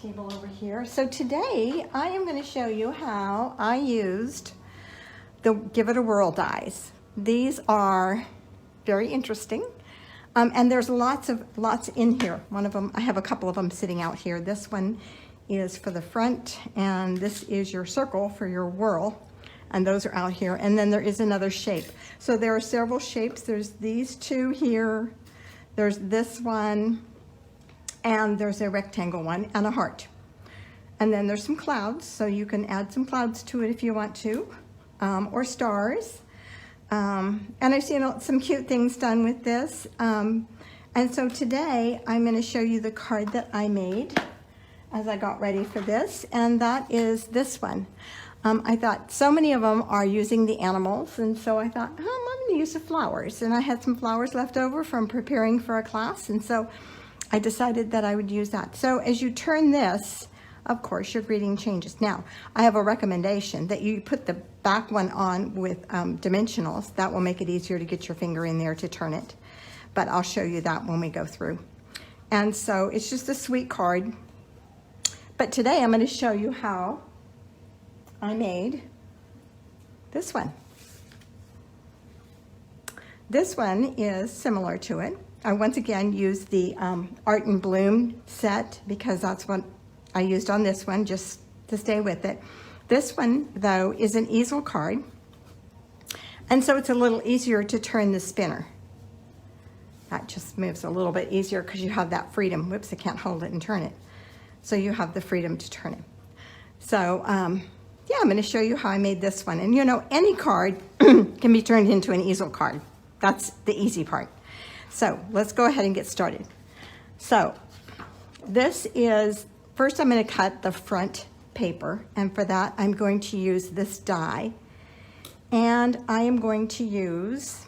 table over here. So today I am going to show you how I used the Give It a Whirl dies. These are very interesting. And there's lots in here. One of them, I have a couple of them sitting out here. This one is for the front, and this is your circle for your whirl. And those are out here. And then there is another shape. So there are several shapes. There's these two here. There's this one. And there's a rectangle one and a heart. And then there's some clouds. So you can add some clouds to it if you want to. Or stars. And I've seen some cute things done with this. And so today I'm going to show you the card that I made as I got ready for this. And that is this one. I thought so many of them are using the animals, and so I thought, I'm going to use the flowers. And I had some flowers left over from preparing for a class, and so I decided that I would use that. So as you turn this, of course, your greeting changes. Now, I have a recommendation that you put the back one on with dimensionals. That will make it easier to get your finger in there to turn it. But I'll show you that when we go through. And so it's just a sweet card. But today I'm going to show you how I made this one. This one is similar to it. I once again used the Art and Bloom set because that's what I used on this one, just to stay with it. This one, though, is an easel card, and so it's a little easier to turn the spinner. That just moves a little bit easier because you have that freedom. Whoops, I can't hold it and turn it. So you have the freedom to turn it. So, yeah, I'm going to show you how I made this one. And you know, any card can be turned into an easel card. That's the easy part. So let's go ahead and get started. So this is, first I'm going to cut the front paper. And for that, I'm going to use this die. And I am going to use,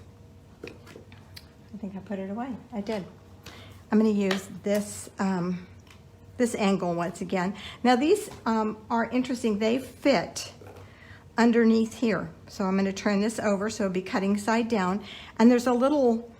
I think I put it away. I did. I'm going to use this this angle once again. Now these are interesting. They fit underneath here. So I'm going to turn this over so it'll be cutting side down. And there's a little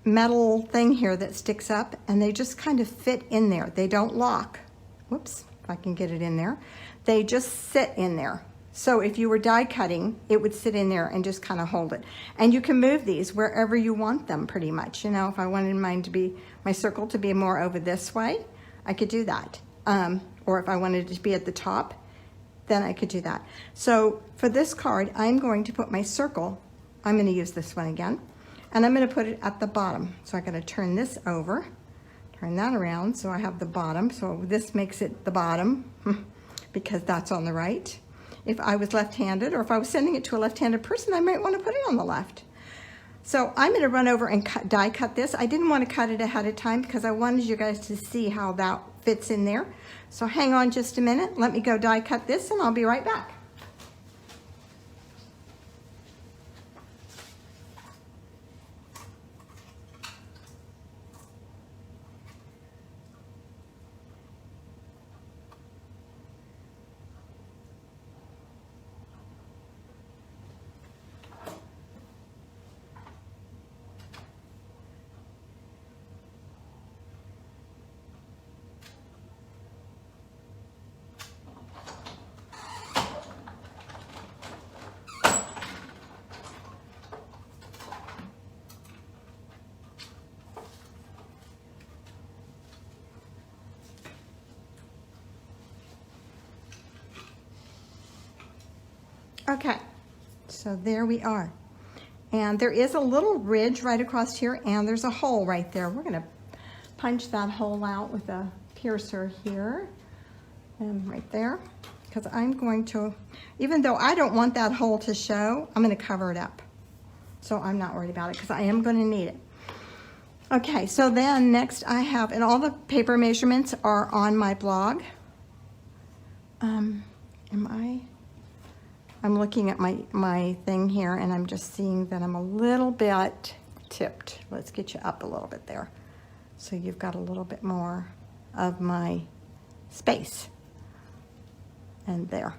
metal thing here that sticks up, and they just kind of fit in there. They don't lock. Whoops, if I can get it in there. They just sit in there. So if you were die cutting, it would sit in there and just kind of hold it. And you can move these wherever you want them pretty much. You know, if I wanted mine to be, my circle to be more over this way, I could do that. Or if I wanted it to be at the top, then I could do that. So for this card, I'm going to put my circle, I'm going to use this one again, and I'm going to put it at the bottom. So I'm going to turn this over, turn that around so I have the bottom. So this makes it the bottom because that's on the right. If I was left-handed, or if I was sending it to a left-handed person, I might want to put it on the left. So I'm going to run over and die cut this. I didn't want to cut it ahead of time because I wanted you guys to see how that fits in there. So hang on just a minute. Let me go die cut this and I'll be right back. Okay, so there we are. And there is a little ridge right across here, and there's a hole right there. We're gonna punch that hole out with a piercer here, and right there, because I'm going to, even though I don't want that hole to show, I'm gonna cover it up. So I'm not worried about it, because I am gonna need it. Okay, so then next I have, and all the paper measurements are on my blog. I'm looking at my thing here, and I'm just seeing that I'm a little bit tipped. Let's get you up a little bit there. So you've got a little bit more of my space. And there.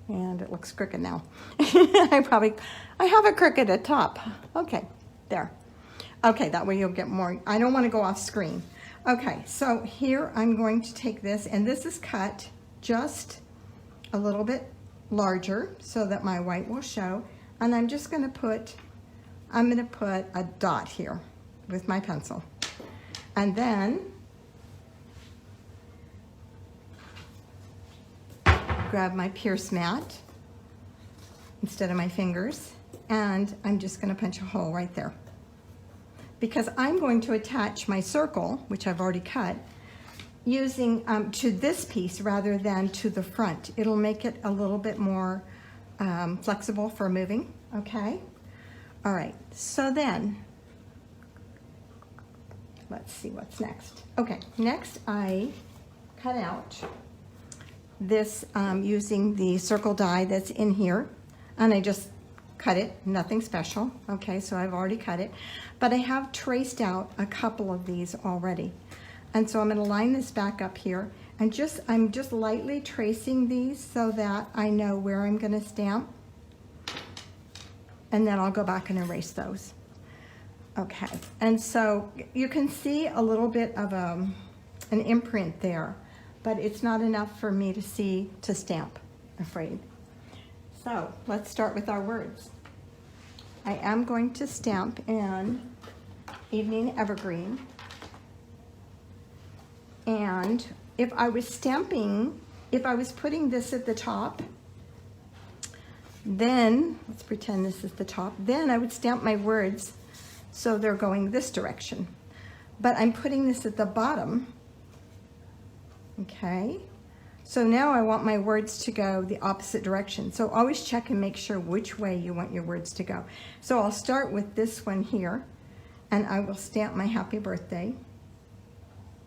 And it looks crooked now. I have a crooked at top. Okay, there. Okay, that way you'll get more. I don't want to go off screen. Okay, so here I'm going to take this, and this is cut just a little bit larger so that my white will show, and I'm just going to put a dot here with my pencil, and then grab my pierce mat instead of my fingers, and I'm just going to punch a hole right there, because I'm going to attach my circle, which I've already cut, using to this piece rather than to the front. It'll make it a little bit more flexible for moving. Okay, all right, so then let's see what's next. Okay, next I cut out this using the circle die that's in here, and I just cut it, nothing special. Okay, so I've already cut it, but I have traced out a couple of these already, and so I'm going to line this back up here, and I'm just lightly tracing these so that I know where I'm going to stamp, and then I'll go back and erase those. Okay, and so you can see a little bit of an imprint there, but it's not enough for me to see to stamp, I'm afraid. So let's start with our words. I am going to stamp in Evening Evergreen, and if I was putting this at the top, then, let's pretend this is the top, then I would stamp my words so they're going this direction. But I'm putting this at the bottom, okay? So now I want my words to go the opposite direction. So always check and make sure which way you want your words to go. So I'll start with this one here, and I will stamp my happy birthday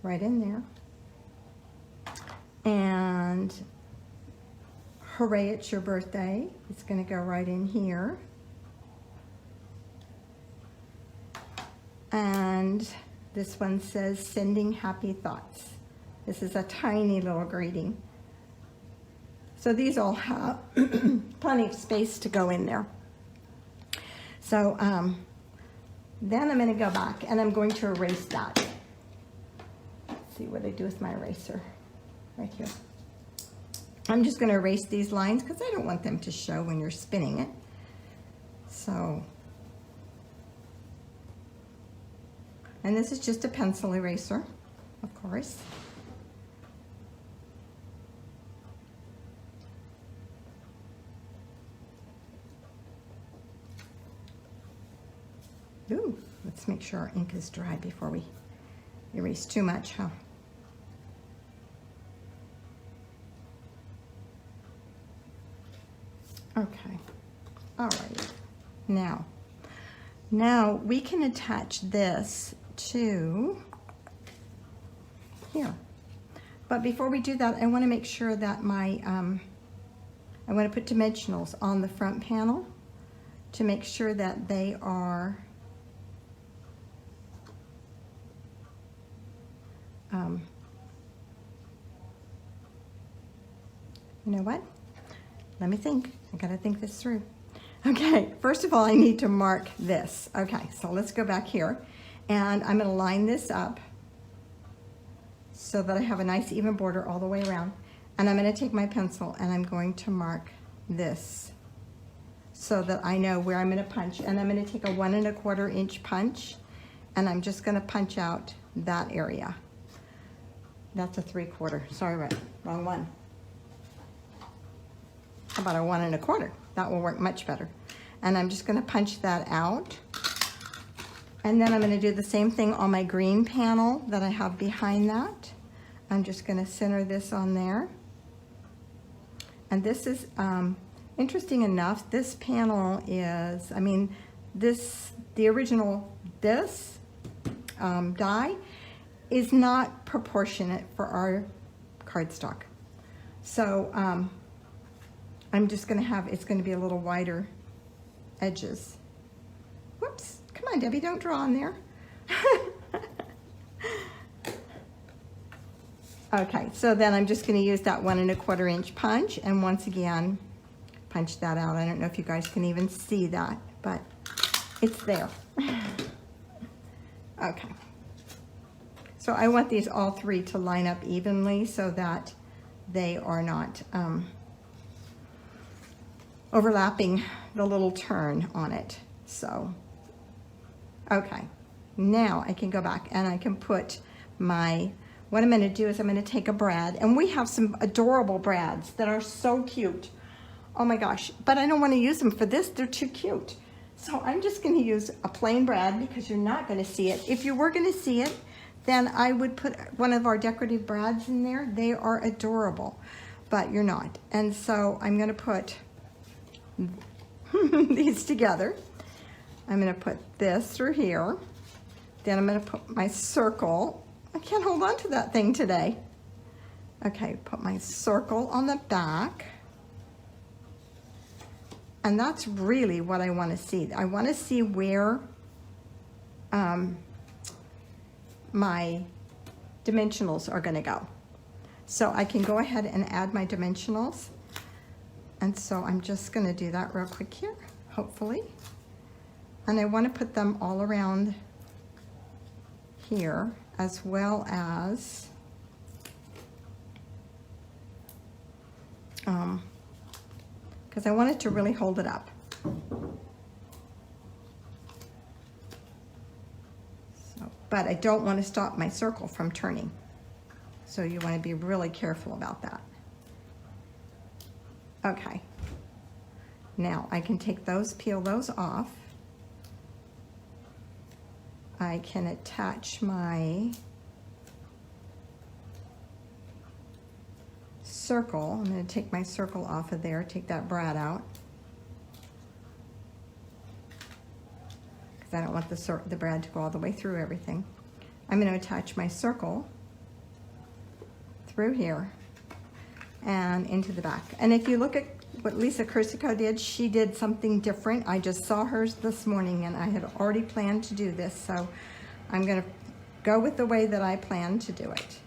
right in there. And hooray, it's your birthday. It's going to go right in here. And this one says sending happy thoughts. This is a tiny little greeting. So these all have plenty of space to go in there. So then I'm going to go back and I'm going to erase that. Let's see what I do with my eraser right here. I'm just going to erase these lines because I don't want them to show when you're spinning it. So, and this is just a pencil eraser, of course. Ooh, let's make sure our ink is dry before we erase too much, huh? Okay, all right. Now we can attach this to here. But before we do that, I want to make sure that my, I want to put dimensionals on the front panel to make sure that they are you know what? Let me think. I gotta think this through. Okay, first of all, I need to mark this. Okay, so let's go back here, and I'm gonna line this up so that I have a nice even border all the way around. And I'm gonna take my pencil and I'm going to mark this so that I know where I'm gonna punch. And I'm gonna take a 1 1/4 inch punch, and I'm just gonna punch out that area. That's a 3/4, sorry, right, wrong one. How about a 1 1/4? That will work much better. And I'm just gonna punch that out. And then I'm gonna do the same thing on my green panel that I have behind that. I'm just gonna center this on there. And this is, interesting enough, this panel is, I mean, the original, die is not proportionate for our cardstock. So, I'm just gonna have, it's gonna be a little wider edges. Whoops, come on Debbie, don't draw on there. Okay, so then I'm just gonna use that 1 1/4 inch punch, and once again, punch that out. I don't know if you guys can even see that, but it's there. Okay. So So I want these all three to line up evenly so that they are not overlapping the little turn on it. So, okay, now I can go back and I can put my, what I'm going to do is I'm going to take a brad, and we have some adorable brads that are so cute. Oh my gosh, but I don't want to use them for this. They're too cute. So I'm just going to use a plain brad because you're not going to see it. If you were going to see it, then I would put one of our decorative brads in there. They are adorable, but you're not. And so I'm going to put these together. I'm going to put this through here. Then I'm going to put my circle. I can't hold on to that thing today. Okay, put my circle on the back. And that's really what I want to see. I want to see where my dimensionals are going to go. So I can go ahead and add my dimensionals. And so I'm just going to do that real quick here, hopefully. And I want to put them all around here, as well as because I want it to really hold it up. So, but I don't want to stop my circle from turning. So you want to be really careful about that. Okay. Now I can take those, peel those off. I can attach my circle. I'm going to take my circle off of there, take that brad out, because I don't want the brad to go all the way through everything. I'm going to attach my circle through here and into the back. And if you look at what Lisa Cursico did, she did something different. I just saw hers this morning and I had already planned to do this, so I'm going to go with the way that I planned to do it.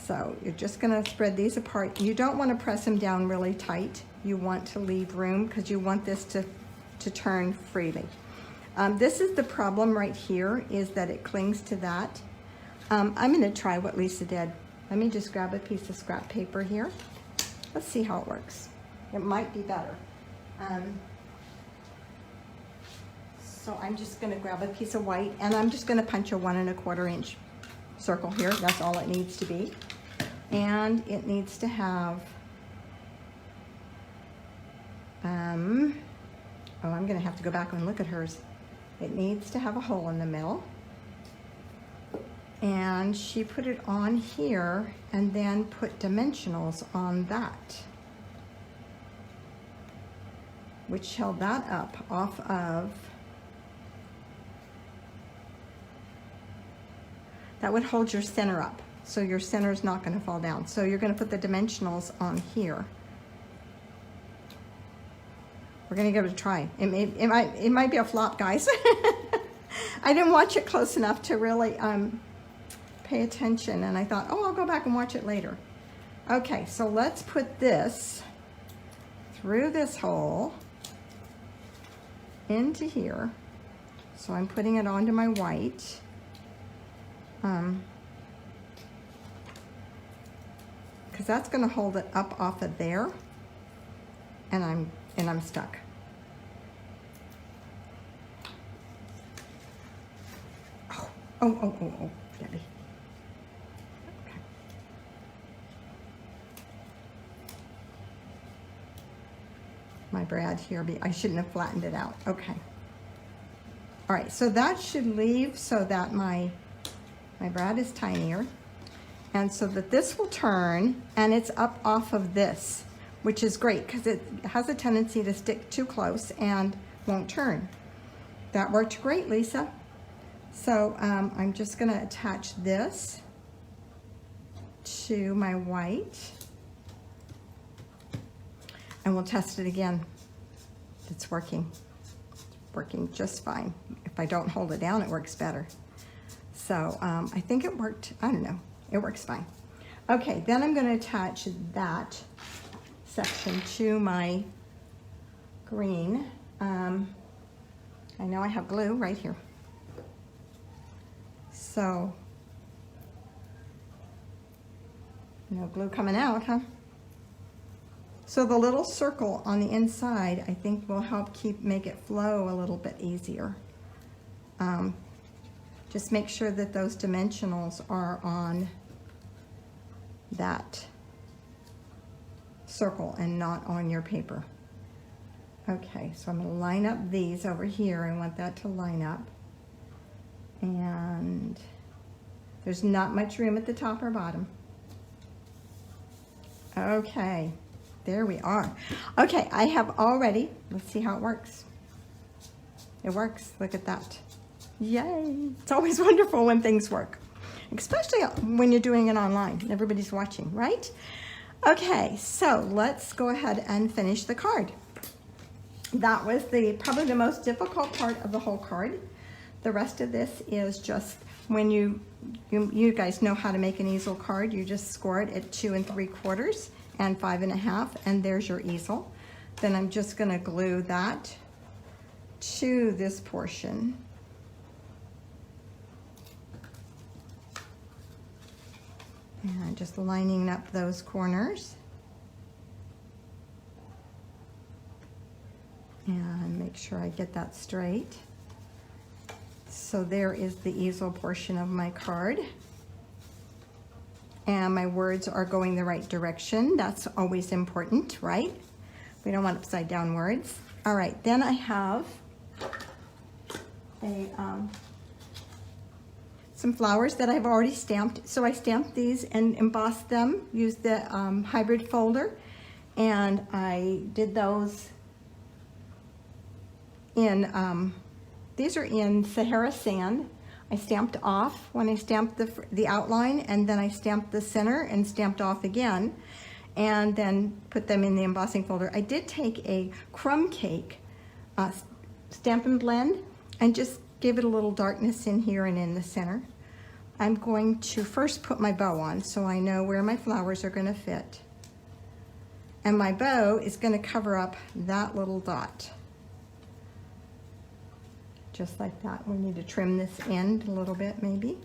So you're just going to spread these apart. You don't want to press them down really tight. You want to leave room because you want this to turn freely. This is the problem right here, is that it clings to that. I'm going to try what Lisa did. Let me just grab a piece of scrap paper here. Let's see how it works. It might be better. So I'm just going to grab a piece of white, and I'm just going to punch a 1 1/4 inch circle here. That's all it needs to be. And it needs to have, oh, I'm going to have to go back and look at hers. It needs to have a hole in the middle. And she put it on here and then put dimensionals on that, which held that up off of, that would hold your center up. So your center is not going to fall down. So you're going to put the dimensionals on here. We're going to give it a try. It might be a flop, guys. I didn't watch it close enough to really pay attention, and I thought, oh, I'll go back and watch it later. Okay, so let's put this through this hole into here. So I'm putting it onto my white. Because that's going to hold it up off of there, and I'm stuck. Oh, Debbie. Okay. My brad here, I shouldn't have flattened it out. Okay. All right, so that should leave so that my brad is tinier, and so that this will turn, and it's up off of this, which is great because it has a tendency to stick too close and won't turn. That worked great, Lisa. So I'm just going to attach this to my white, and we'll test it again. It's working. It's working just fine. If I don't hold it down, it works better. So I think it worked. I don't know. It works fine. Okay, then I'm going to attach that section to my green. I know I have glue right here. So No glue coming out, huh? So the little circle on the inside, I think, will help make it flow a little bit easier. Just make sure that those dimensionals are on that circle and not on your paper. Okay, so I'm going to line up these over here. I want that to line up. And there's not much room at the top or bottom. Okay, there we are. Okay, I have already, let's see how it works. It works, look at that. Yay, it's always wonderful when things work, especially when you're doing it online. Everybody's watching, right? Okay, so let's go ahead and finish the card. That was probably the most difficult part of the whole card. The rest of this is just when you guys know how to make an easel card. You just score it at 2 3/4 and 5 1/2, and there's your easel. Then I'm just going to glue that to this portion. And just lining up those corners. And make sure I get that straight. So there is the easel portion of my card. And my words are going the right direction. That's always important, right? We don't want upside down words. All right, then I have some flowers that I've already stamped. So I stamped these and embossed them, used the hybrid folder, and I did those in, these are in Sahara Sand. I stamped off when I stamped the outline, and then I stamped the center and stamped off again, and then put them in the embossing folder. I did take a crumb cake stamp and blend and just give it a little darkness in here and in the center. I'm going to first put my bow on so I know where my flowers are going to fit. And my bow is going to cover up that little dot. Just like that. We need to trim this end a little bit maybe.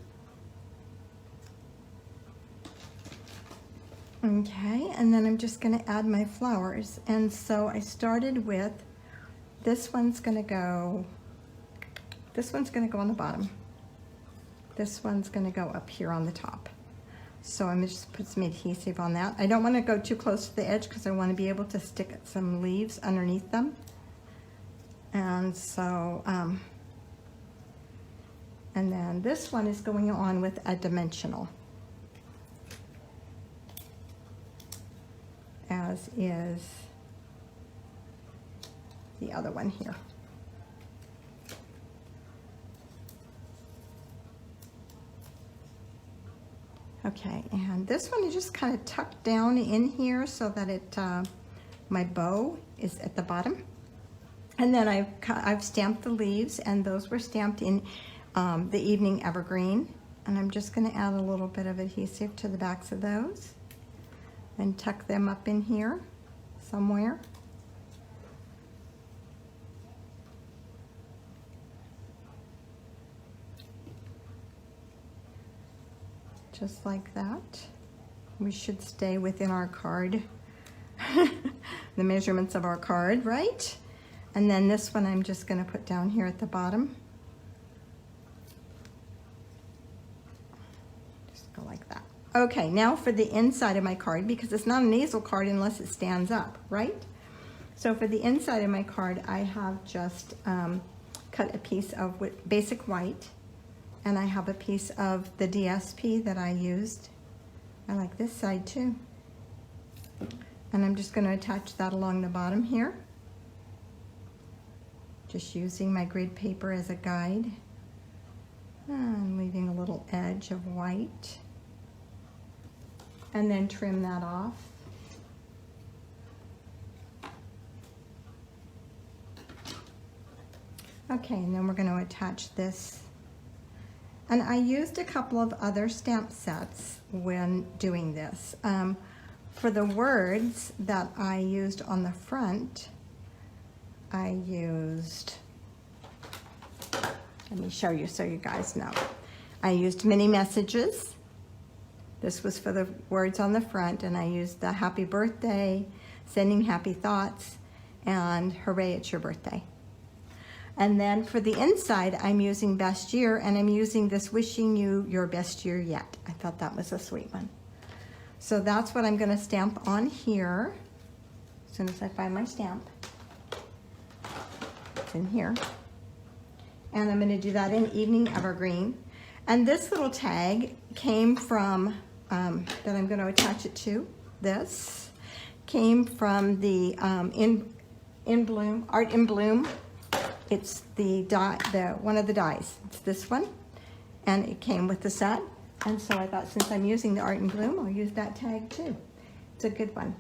Okay, and then I'm just going to add my flowers. And so I started with, this one's going to go on the bottom. This one's going to go up here on the top. So I'm just put some adhesive on that. I don't want to go too close to the edge because I want to be able to stick some leaves underneath them. And so, and then this one is going on with a dimensional, as is the other one here. Okay, and this one is just kind of tucked down in here so that it, my bow is at the bottom. And then I've stamped the leaves, and those were stamped in the Evening Evergreen. And I'm just going to add a little bit of adhesive to the backs of those and tuck them up in here somewhere. Just like that. We should stay within our card, the measurements of our card, right? And then this one I'm just going to put down here at the bottom. Just go like that. Okay, now for the inside of my card, because it's not an easel card unless it stands up, right? So for the inside of my card, I have just cut a piece of basic white. And I have a piece of the DSP that I used. I like this side too. And I'm just going to attach that along the bottom here. Just using my grid paper as a guide. And leaving a little edge of white. And then trim that off. Okay, and then we're going to attach this. And I used a couple of other stamp sets when doing this. For the words that I used on the front, I used, let me show you so you guys know. I used mini messages, This was for the words on the front, and I used the happy birthday, sending happy thoughts, and hooray, it's your birthday. And then for the inside, I'm using best year, and I'm using this wishing you your best year yet. I thought that was a sweet one. So that's what I'm gonna stamp on here as soon as I find my stamp. It's in here. And I'm gonna do that in Evening Evergreen. And this little tag came from, that I'm gonna attach it to, this, came from the In Bloom, Art in Bloom. It's the die, one of the dies. It's this one, and it came with the set. And so I thought, since I'm using the Art in Bloom, I'll use that tag too. It's a good one.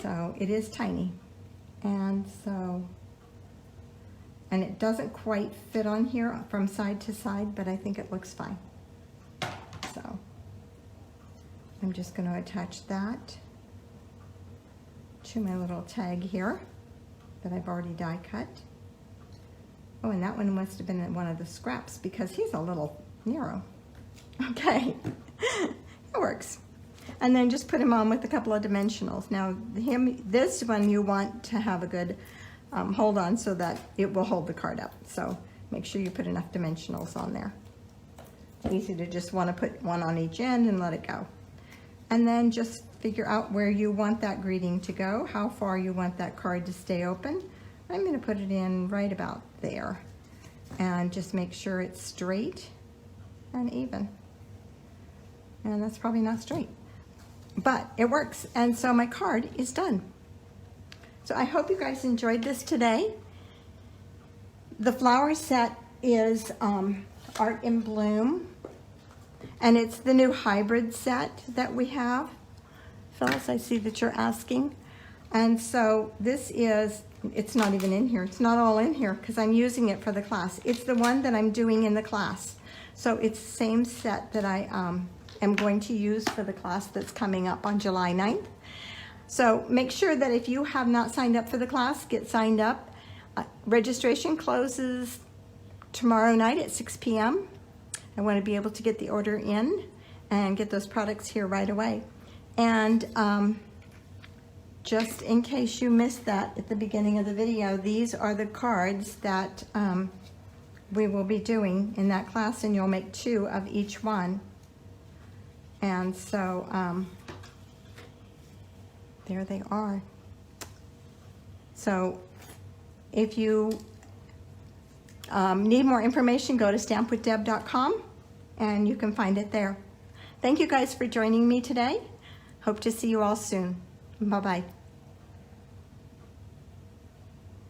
So it is tiny, and it doesn't quite fit on here from side to side, but I think it looks fine. So I'm just going to attach that to my little tag here that I've already die cut. Oh, and that one must have been in one of the scraps because he's a little narrow. Okay, it works. And then just put him on with a couple of dimensionals. Now, this one you want to have a good hold on so that it will hold the card up. So make sure you put enough dimensionals on there. It's easy to just want to put one on each end and let it go. And then just figure out where you want that greeting to go, how far you want that card to stay open. I'm going to put it in right about there. And just make sure it's straight and even. And that's probably not straight, but it works. And so my card is done. So I hope you guys enjoyed this today. The flower set is Art in Bloom, and it's the new hybrid set that we have. Phyllis, I see that you're asking. And so this is, it's not even in here. It's not all in here because I'm using it for the class. It's the one that I'm doing in the class. So it's the same set that I am going to use for the class that's coming up on July 9th. So make sure that if you have not signed up for the class, get signed up. Registration closes tomorrow night at 6 p.m. I want to be able to get the order in and get those products here right away. And just in case you missed that at the beginning of the video, these are the cards that we will be doing in that class, and you'll make 2 of each one. And so there they are. So if you need more information, go to stampwithdeb.com and you can find it there. Thank you guys for joining me today. Hope to see you all soon. Bye-bye.